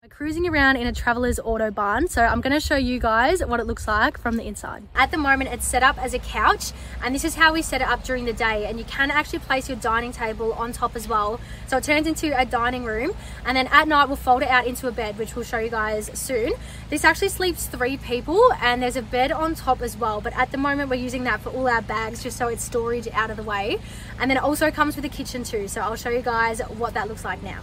We're cruising around in a traveler's auto barn, so I'm going to show you guys what it looks like from the inside. At the moment it's set up as a couch, and this is how we set it up during the day, and you can actually place your dining table on top as well, so it turns into a dining room, and then at night we'll fold it out into a bed, which we'll show you guys soon. This actually sleeps 3 people, and there's a bed on top as well, but at the moment we're using that for all our bags just so it's storage out of the way. And then it also comes with a kitchen too, so I'll show you guys what that looks like now.